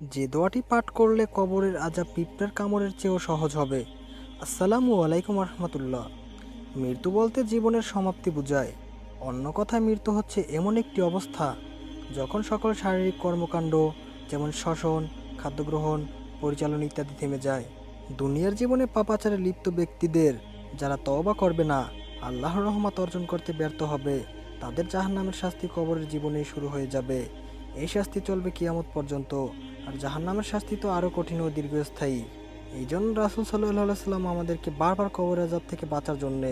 যে দোয়াটি পাঠ করলে কবরের আযাব পিঁপড়ার কামড়ের চেয়েও সহজ হবে। আসসালামু আলাইকুম রহমতুল্লাহ। মৃত্যু বলতে জীবনের সমাপ্তি বোঝায়। অন্য কথায় মৃত্যু হচ্ছে এমন একটি অবস্থা যখন সকল শারীরিক কর্মকাণ্ড যেমন শ্বসন, খাদ্যগ্রহণ, পরিচালন ইত্যাদি থেমে যায়। দুনিয়ার জীবনে পাপাচারে লিপ্ত ব্যক্তিদের, যারা তওবা করবে না, আল্লাহর রহমত অর্জন করতে ব্যর্থ হবে, তাদের জাহান্নামের শাস্তি কবরের জীবনেই শুরু হয়ে যাবে। এই শাস্তি চলবে কিয়ামত পর্যন্ত। আর জাহান্নামের শাস্তি তো আরও কঠিন ও দীর্ঘস্থায়ী। এই জন্য রাসূল সাল্লাল্লাহু সাল্লাম আমাদেরকে বারবার কবরের আযাব থেকে বাঁচার জন্যে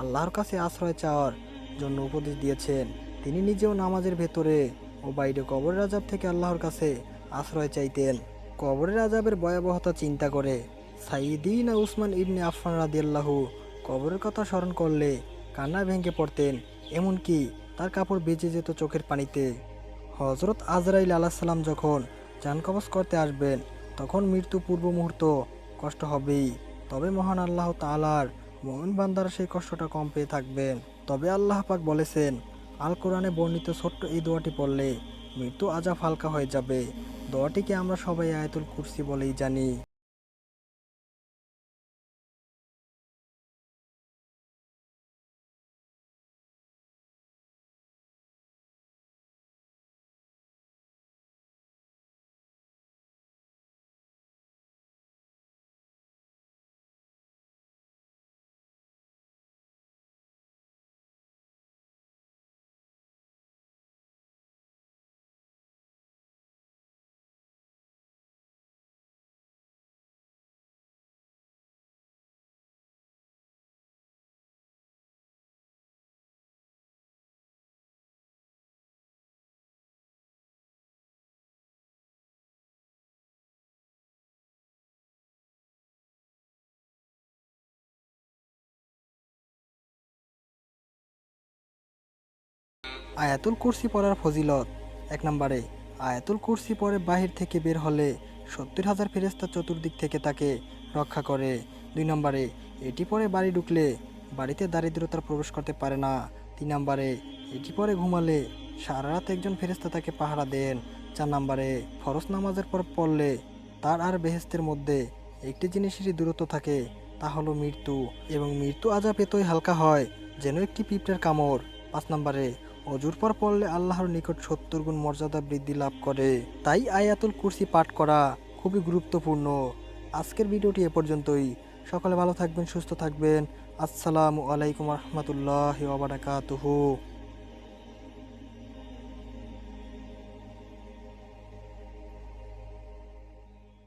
আল্লাহর কাছে আশ্রয় চাওয়ার জন্য উপদেশ দিয়েছেন। তিনি নিজেও নামাজের ভেতরে ও বাইরে কবরের আযাব থেকে আল্লাহর কাছে আশ্রয় চাইতেন। কবরের আযাবের ভয়াবহতা চিন্তা করে সাইয়্যিদিনা উসমান ইবনে আফফান রাদিয়াল্লাহু কবরের কথা স্মরণ করলে কান্নায় ভেঙে পড়তেন, এমনকি তার কাপড় ভিজে যেত চোখের পানিতে। হজরত আজরাইল আলাইহিস সালাম যখন জান কবজ করতে আসবেন, তখন মৃত্যু পূর্ব মুহূর্ত কষ্ট হবেই। তবে মহান আল্লাহ তাআলার মুমিন বান্দারা সেই কষ্টটা কম পেয়ে থাকবেন। তবে আল্লাহ পাক বলেছেন, আল কোরআনে বর্ণিত ছোট্ট এই দোয়াটি পড়লে মৃত্যু আযাব হালকা হয়ে যাবে। দোয়াটিকে আমরা সবাই আয়াতুল কুরসি বলেই জানি। আয়াতুল কুরসি পড়ার ফজিলত। 1 নম্বরে, আয়াতুল কুরসি পড়ে বাহির থেকে বের হলে 70,000 ফেরেশতা চতুর্দিক থেকে তাকে রক্ষা করে। 2 নম্বরে, এটি পরে বাড়ি ঢুকলে বাড়িতে দারিদ্রতা প্রবেশ করতে পারে না। 3 নম্বরে, এটি পরে ঘুমালে সারা রাত একজন ফেরেশতা তাকে পাহারা দেন। 4 নম্বরে, ফরজ নামাজের পর পড়লে তার আর বেহেশতের মধ্যে একটি জিনিসেরই দূরত্ব থাকে, তা হলো মৃত্যু। এবং মৃত্যু আযাব এতই হালকা হয় যেন একটি পিঁপড়ের কামড়। 5 নম্বরে, অজুর পর পড়লে আল্লাহর নিকট 70 গুণ মর্যাদা বৃদ্ধি লাভ করে। তাই আয়াতুল কুরসি পাঠ করা খুবই গুরুত্বপূর্ণ। আজকের ভিডিওটি এ পর্যন্তই। সকলে ভালো থাকবেন, সুস্থ থাকবেন। আসসালামু আলাইকুম রহমতুল্লাহি ওয়া বারাকাতুহু।